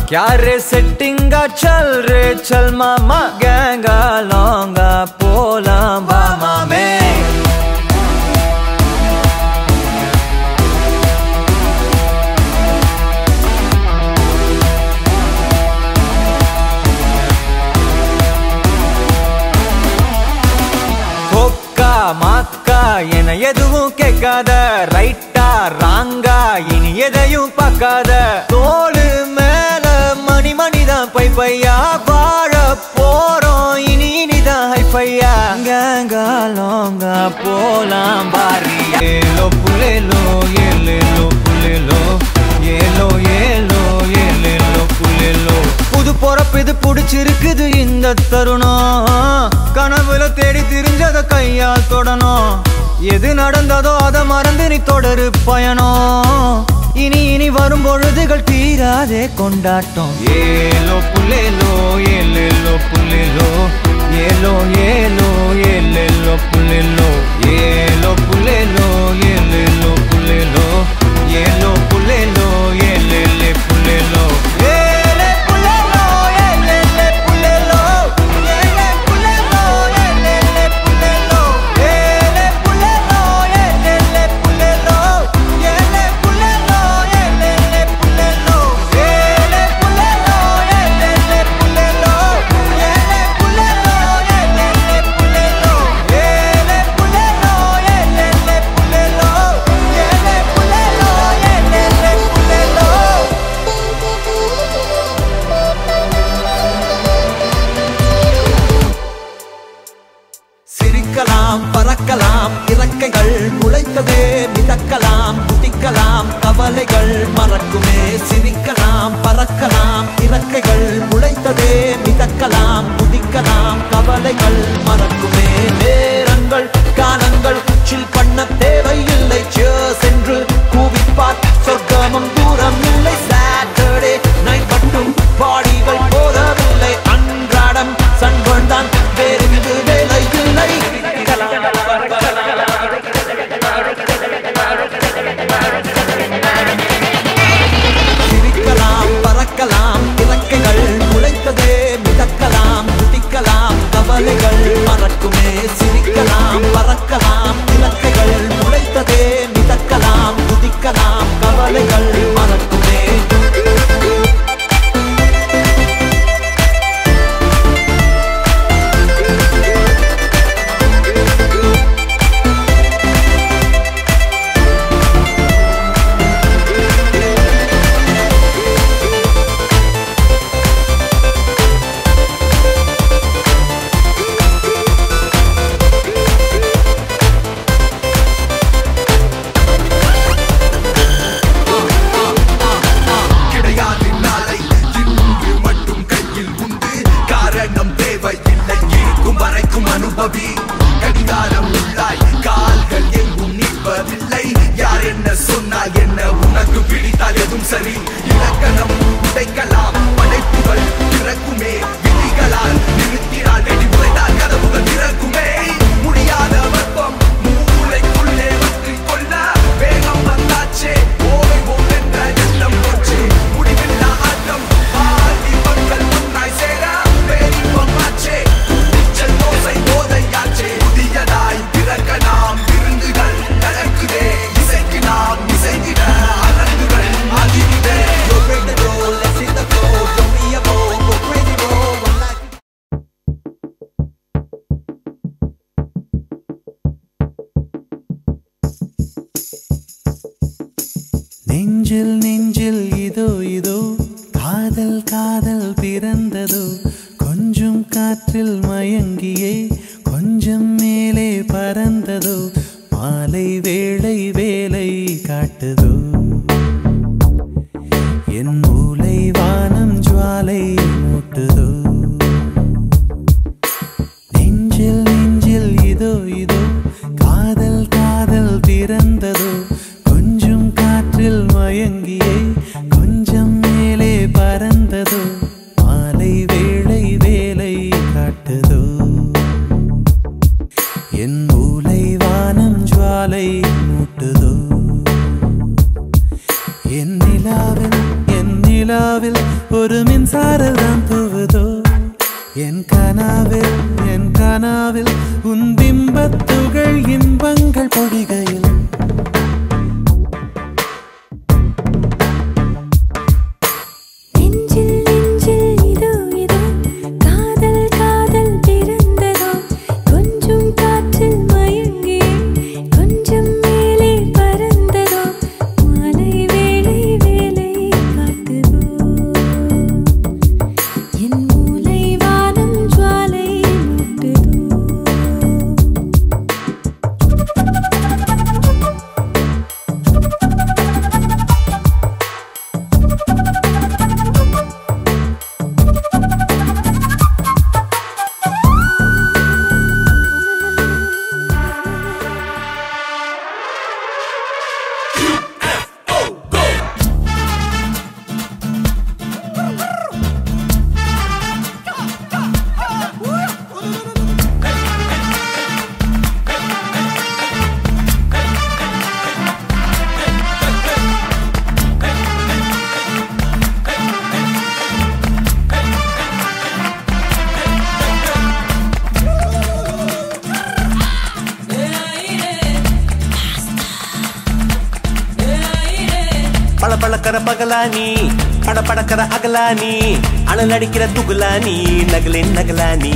क्या रे सेटिंगा चल रे चल मामा गैंगा लौंगा पोला मामा में மாக்கா என எதுவும் கேட்காத ரைட்டா ராங்கா இனி எதையும் பார்க்காத தோளு மேல மணி மணிதான் பை பையா வாழ போறோம் இனி இனிதான் ஹைஃபையா கேங்கா லோங்கா போலாம் பாரி ஏலோ புலேலோ ஏலேலோ புலேலோ ஏலோ ஏலோ ஏலேலோ புலேலோ புது பொறப்பு இது புடிச்சிருக்குது இந்த தருணம் கனவுல தேடி திரிஞ்சத கையால் தொடணும் எது நடந்ததோ அதை மறந்து நீ தொடரு பயணம் இனி இனி வரும் பொழுதுகள் தீராதே கொண்டாட்டம் ஏலோ புலேலோ ஏலேலோ புலேலோ ஏலோ ஏலோ ஏலேலோ புலேலோ ஏலோ புலேலோ ஏலேலோ புலேலோ ஏலோ புலேலோ ஏலேலே புலேலோ பறக்கலாம் இறக்கைகள் முளைத்ததே மிதக்கலாம் குதிக்கலாம் கவலைகள் மறக்குமே சிரிக்கலாம் பறக்கலாம் இறக்கைகள் முளைத்ததே மிதக்கலாம் குதிக்கலாம் கவலைகள் மறக்குமே நேரங்கள் காலங்கள் சில் பண்ண தேவையில்லை சென்று கூவிப்பார் சொர்க்கமும் தூரம் இல்லை சாட்டர்டே நைட் மட்டும் பாடிகள் போதவில்லை அன்றாடம் சண்பன் வேறு இது வேலை இல்லை சிரிக்கலாம் பறக்கலாம் இறக்கைகள் முளைத்ததே மிதக்கலாம் குதிக்கலாம் கவலைகள் மறக்குமே சிரிக்கலாம் பறக்கலாம் இறக்கைகள் முளைத்ததே மிதக்கலாம் குதிக்கலாம் கவலைகள் மறக்குமே கடிகாரம் உள்ளாய் கால்கள் எங்கும் நிற்பதில்லை யார் என்ன சொன்னால் என்ன உனக்கு பிடித்தால் எதுவும் சரி இலக்கணம் உடைக்கலாம் படைப்புகள் திறக்குமே விதிகளால் நிறுத்தினால் வெடி உடைத்தால் கதவுகள் திறக்குமே முடியாத வெப்பம் மூளைக்குள்ளே வந்து கொள்ள வேகம் வந்தாச்சே ஓய்வோம் என்ற எண்ணம் போச்சு முடிவில்லா ஆட்டம் ஆதி மக்கள் ஒன்றாய் சேர பேரின்பம் ஆச்சே தோசை போதையாச்சே புதியதாய் பிறக்க நாம் விருந்துகள் நடக்குதே இசைக்கு நாம் இசைக்கிட அனந்துகள் அதிருதே நெஞ்சில் நெஞ்சில் இதோ இதோ காதல் காதல் பிறந்ததோ கொஞ்சம் காற்றில் மயங்கியே கொஞ்சம் மேலே பறந்ததோ மாலை வேளை வேலை காட்டுதோ என் மூளை வானம் ஜுவாலை மூட்டுதோ நெஞ்சில் நெஞ்சில் இதோ இதோ காதல் காதல் பிறந்ததோ கொஞ்சம் காற்றில் மயங்கியே கொஞ்சம் மேலே பறந்ததோ மாலை வேளை வேலை காட்டுதோ என் மூளை வானம் ஜுவாலை மூட்டுதோ என் நிலாவில் ஒரு மின்சாரம் தான் தூவுதோ என் கனாவில் உன் பிம்பத்துகள் இன்பங்கள் பொழிகையில் பழப்பழக்கிற பகலானி படப்படக்கிற அகலானி அனல் அடிக்கிற துகுலானி நகலின் நகலானி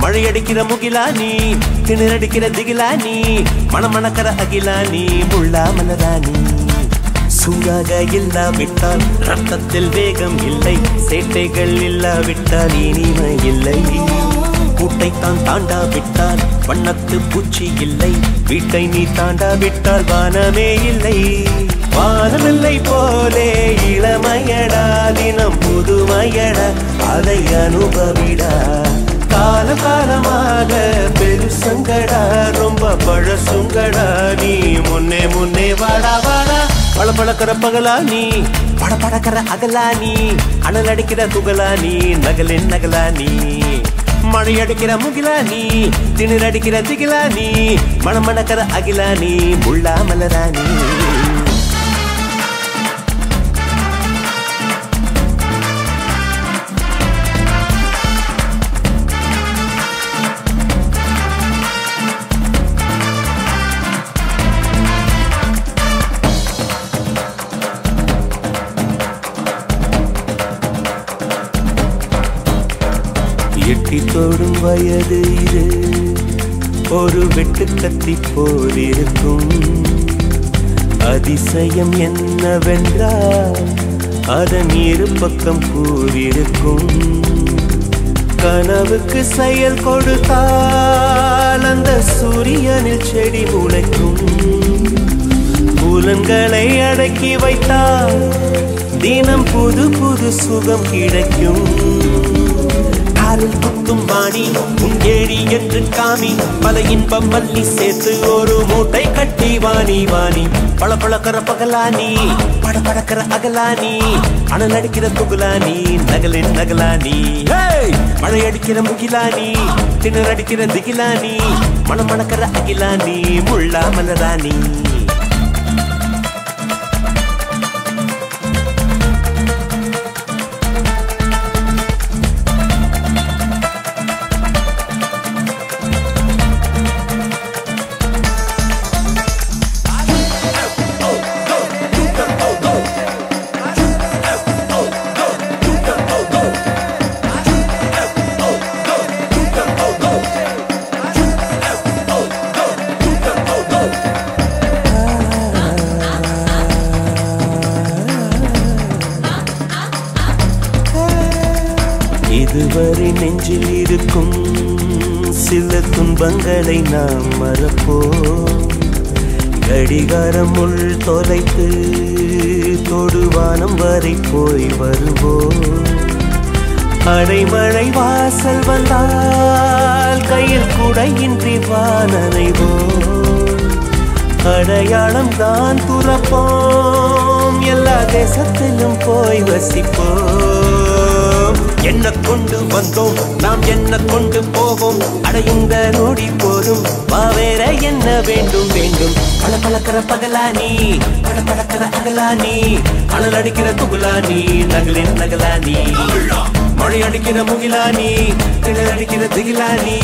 மழையடிக்கிற முகிலானி திணறடிக்கிற திகிலானி மணமணக்கிற அகிலானி முள்ளா மலராணி சூடாக இல்லாவிட்டால் ரத்தத்தில் வேகம் இல்லை சேட்டைகள் இல்லாவிட்டால் இனிமை இல்லை கூட்டைத்தான் தாண்டாவிட்டால் வண்ணத்து பூச்சி இல்லை வீட்டை நீ தாண்டாவிட்டால் வானமே இல்லை வானமில்லை போலே இளமையடா தினம் புதுமையடா அதை அனுபவிடா காலம் காலமாக பெருசங்கடா ரொம்ப பழசுங்கடா நீ முன்னே முன்னே வாடா வாடா பழப்பழக்கிற பகலானி படப்படக்கிற அகலானி அனல் அடிக்கிற துகலானி நகலின் நகலானி மழையடிக்கிற முகிலானி திணறடிக்கிற திகிலானி மணமணக்கிற அகிலானி முள்ளா மலராணி எட்டி தொடும் வயது இது ஒரு வெட்டு கத்தி போலிருக்கும் அதிசயம் என்னவென்றால் அதன் இரு பக்கம் கூறியிருக்கும் கனவுக்கு செயல் கொடுத்தால் அந்த சூரியனில் செடி முளைக்கும் புலன்களை அடக்கி வைத்தால் தினம் புது புது சுகம் கிடைக்கும் குத்தும் வாணி ஏழி என்று காமி பல இன்பம் மல்லி சேர்த்து ஒரு மூட்டை கட்டி வாணி வாணி பழப்பழக்கிற பகலானி படப்படக்கிற அகலானி அனல் அடிக்கிற துகுலானி நகலின் நகலானி மழையடிக்கிற முகிலானி திணறடிக்கிற திகிலானி மணமணக்கிற அகிலானி முள்ளா மலராணி இதுவரை நெஞ்சில் இருக்கும் சில துன்பங்களை நாம் மறப்போம் கடிகாரம் உள் தொலைத்து தொடுவானம் வரை போய் வருவோம் அடைமழை வாசல் வந்தால் கையில் குடையின்றி வானனைவோம் அடையாளம் தான் துறப்போம் எல்லா தேசத்திலும் போய் வசிப்போம் என்ன கொண்டு வந்தோம் நாம் என்ன கொண்டு போவோம் அட இந்த நொடி போதும் வா வேற என்ன வேண்டும் வேண்டும் பல பழக்கிற பகலானி பட பழக்கிற அகலானி அனல் அடிக்கிற துகுலானி நகலின் நகலானி மழை அடிக்கிற முகிலானி கிணறு அடிக்கிற திகிலானி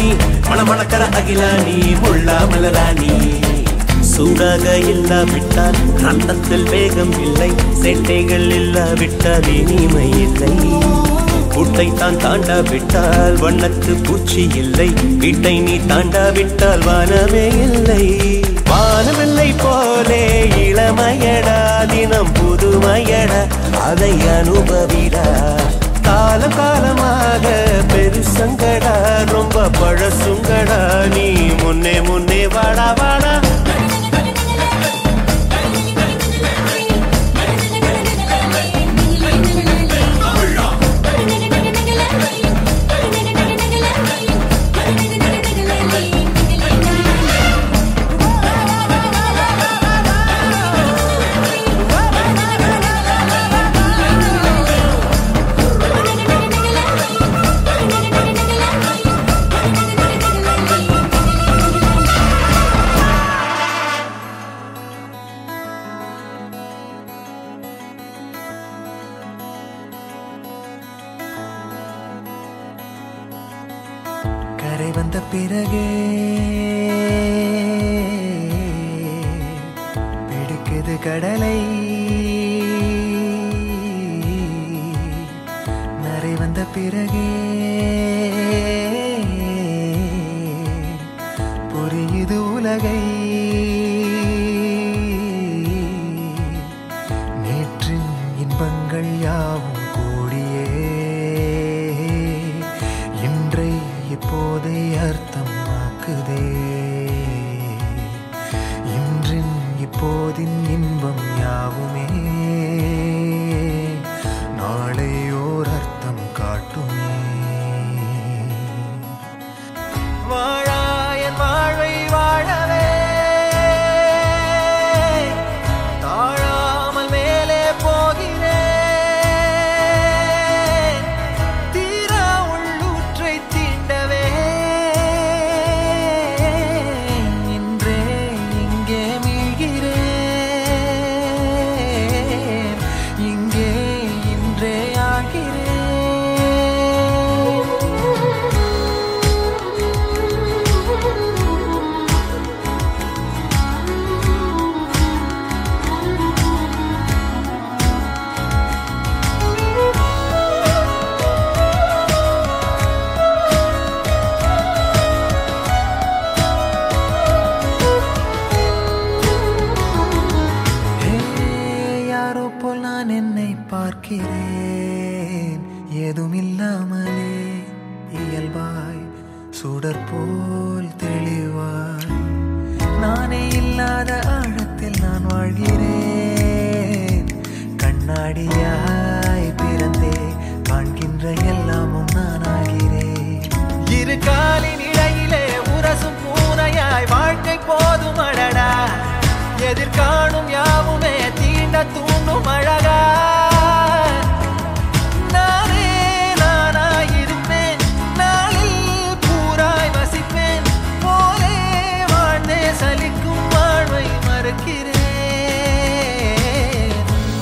மணமணக்கிற அகிலானி முள்ளா மலராணி சூடாக இல்லாவிட்டால் ரத்தத்தில் வேகம் இல்லை சேட்டைகள் இல்லாவிட்டால் இனிமை இல்லை கூட்டை தான் தாண்டாவிட்டால் வண்ணத்து பூச்சி இல்லை வீட்டை நீ தாண்டாவிட்டால் வானமே இல்லை வானமில்லை போலே இளமையடா தினம் புதுமையடா அதை அனுபவிடா காலம் காலமாக பெருசங்கடா ரொம்ப பழசுங்கடா நீ முன்னே முன்னே வாடா வாடா கரை வந்த பிறகே பிடிக்குது கடலை நரை வந்த பிறகே புரியுது உலகை நேற்றின் இன்பங்கள் யாவும் கூடியே இன்றை இப்போதை அர்த்தமாக்குதே இன்றின் இப்போதின் இன்பம் யாவுமே நாளை ஓர் அர்த்தம் காட்டுமே வாழாயன் வாழ்வை வாழவே தாழாமல் மேலே போகிறேன் தீரா உள்ளூற்றை தீண்டவே இன்றே இங்கே மீழ்கிறேன் இங்கே இன்றே ஆகிறேன் யாரோ போல் நான் என்னை பார்க்கிறேன் ஏதுமில்லாமலே இயல்பாய் சுடர் போல் தெளிவாய் நானே இல்லாத ஆழத்தில் நான் வாழ்கிறேன் கண்ணாடியாய் பிறந்தே காண்கின்ற எல்லாமும் நான் ஆகிறேன் இரு காலின் இடையிலே உரசும் பூனையாய் வாழ்க்கை போதும் அடடா எதிர்காணும் யாவுமே தீண்ட தூண்டும் அழகா நானே நானாயிருப்பேன் நாளில் பூராய் வசிப்பேன் போலே வாழ்ந்தே சலிக்கும் வாழ்வை மறுக்கிறேன்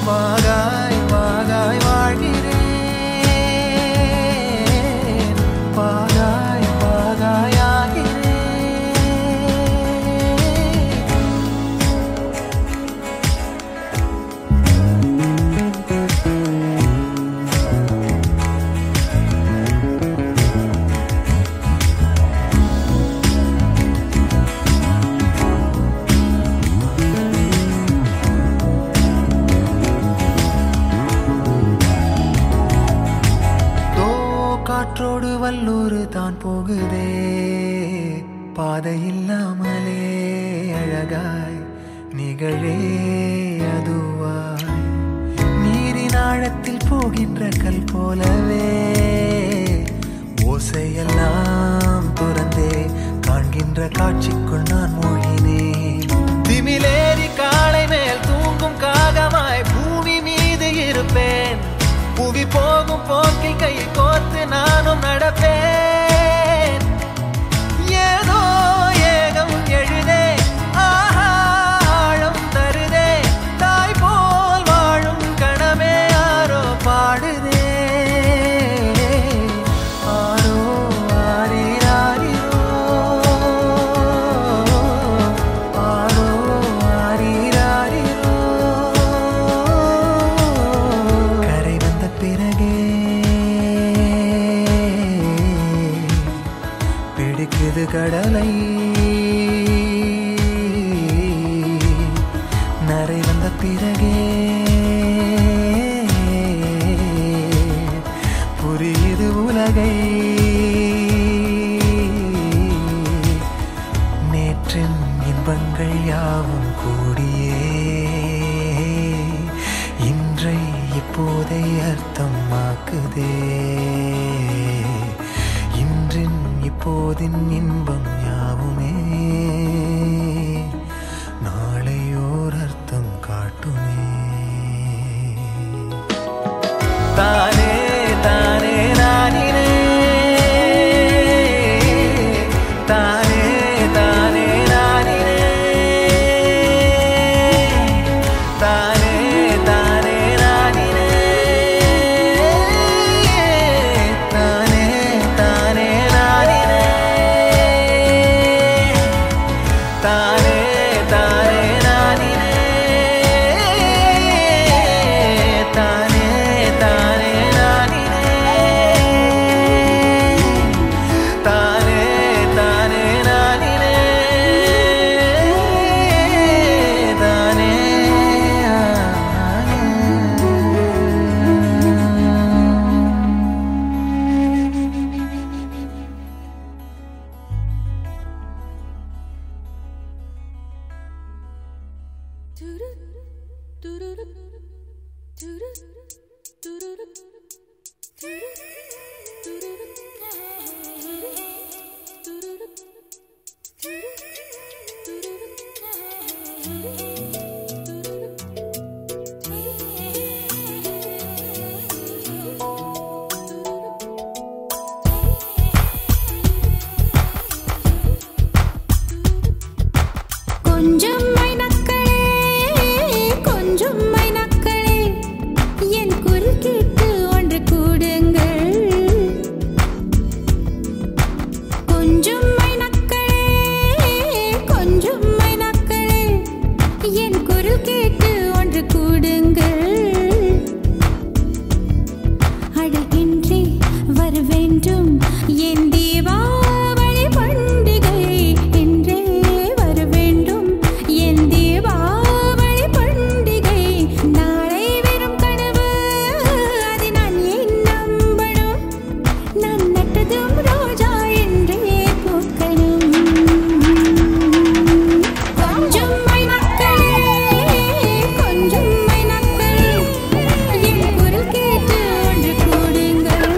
வாகாய் வாகாய் வாழ்கிறேன் வாகாய் வாகாய் ஆகிறேன் காற்றோடு வல்லூர் தான் போகுதே பாதை இல்லாமலே அழகாய் நிகழே அதுவாய் நீரின் ஆழத்தில் போகின்ற கல் போலவே ஓசையெல்லாம் துறந்தே காண்கின்ற காட்சிக்குள் நான் மூழ்கினேன் திமிலேறி காலை மேல் தூங்கும் காகமாய் பூமி மீது இருப்பேன் புவி போகும் போக்கில் கை கோர்த்து நரை வந்த பிறகே புரியுது உலகை. நேற்றின் இன்பங்கள் யாவும் கூடியே இன்றை இப்போதை அர்த்தமாக்குதே. இன்றின் இப்போதின் இன்பம் யாவுமே நாளையோர் அர்த்தம் காட்டுமே. தானே தானே நானினே தானே தானே நானினே தானே தானே நானினே தானே தானே நானினே தானே தானே நானினே தானே தானே நானினே தானே தானே நானினே தானே. கொஞ்சம் மைனக்களே கொஞ்சம் மைனக்களே என் குரல் கேட்டு ஒன்று கூடுங்கள். கொஞ்சம் மைனக்களே கொஞ்சம் மைனக்களே என் குரல் கேட்டு ஒன்று கூடுங்கள். அட இன்றே வர வேண்டும் என் தீபாவளி பண்டிகை. இன்றே வர வேண்டும் என் தீபாவளி பண்டிகை. நாளை வெறும் கனவு அதை நான் ஏன் நம்பணும்? நான் நட்டதும் ரோஜா என்றே பூக்கணும். கொஞ்சம் மைனக்களே கொஞ்சம் மைனக்களே என் குரல் கேட்டு ஒன்று கூடுங்கள்.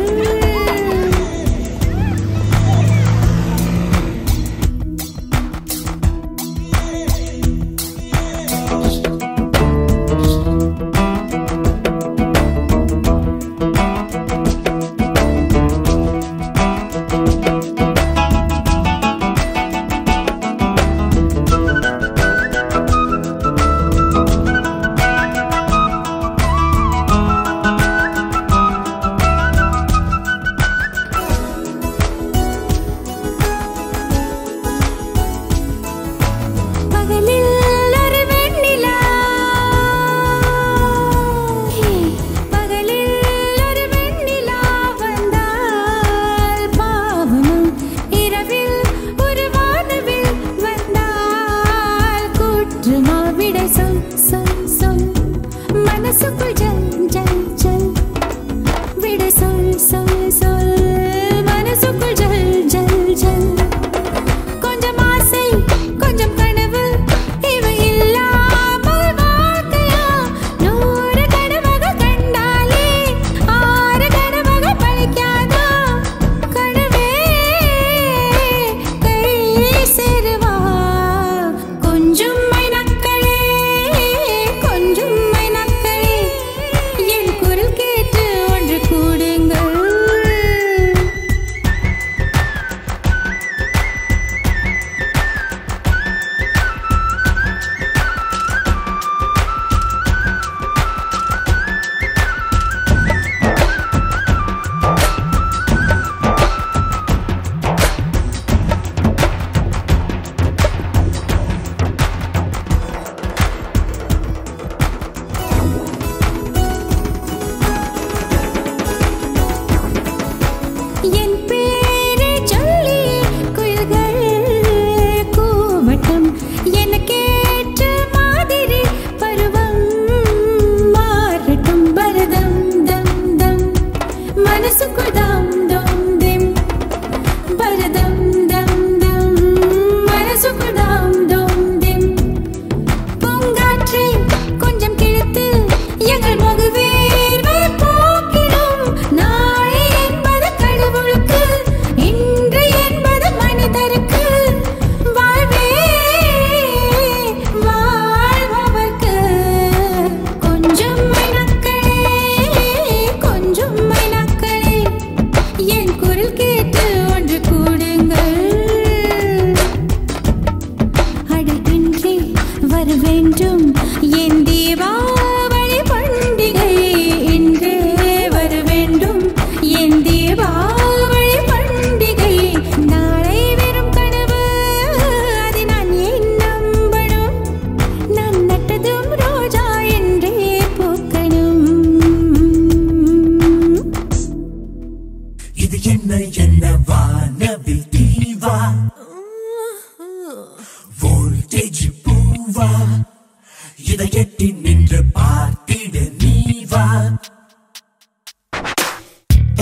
எட்டி நின்று பார்த்திட நீ வா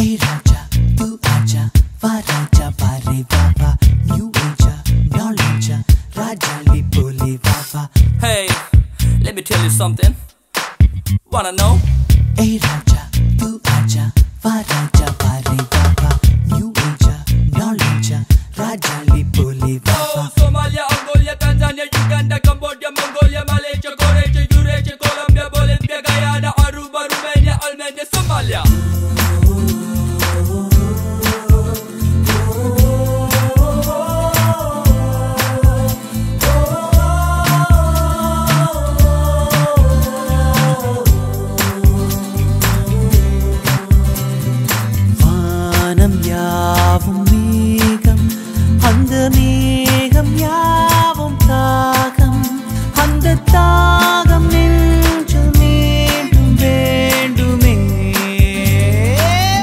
ஏய் ராஜா தூ ஆஜா வா ராஜா பாரே பாபா நியூ ஏஜா நாலேஜா ராஜாலி போலே Baba Hey, let me tell you something. Wanna know? Hey Raja, tu aja, va Raja pare baba, new age, knowledge, Raja li pole baba. Somalia, Angola, Tanzania, Uganda, Cambodia, Mongolia, Malaysia, Croatia, Eurasia, Colombia, Bolivia, Guyana, Aruba, Romania, Albania, Somalia. அந்த மேகம் யாவும் தாகம் அந்த தாகம் நெஞ்சில் மீண்டும் வேண்டுமே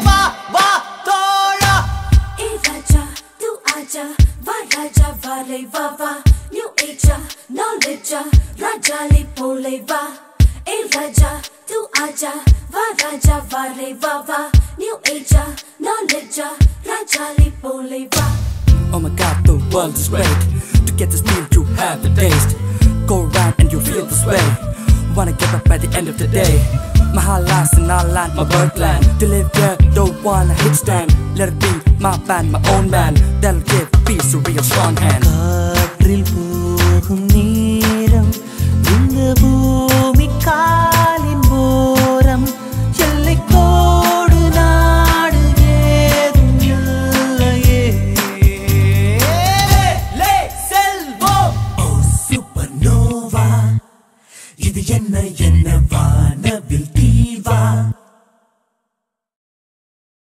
வா வா தோழா ஏ ராஜா தூ ஆஜா வா ராஜா வாலே வா வா நியூ ஏஜா நாலேஜா ராஜாலி போலே வா ஏ ராஜா தூ ஆஜா வா ராஜா வாலே வா வா நியூ ஏஜா நாலேஜா ராஜாலி போலே வா Oh my God, the world is great. To get this meal, you have the taste. Go around and you feel this way. Wanna get up at the end of the day. My heart lies in our land, my birthland. To live here, don't wanna hit stand. Let it be my band, my own man. That'll give peace a real strong hand. காற்றில் போகும் நேரம் இந்த பூமி காலின் ஓரம் எல்லை கோடு நாடு ஏதும் இல்லையே Oh supernova, இது என்ன என்ன வான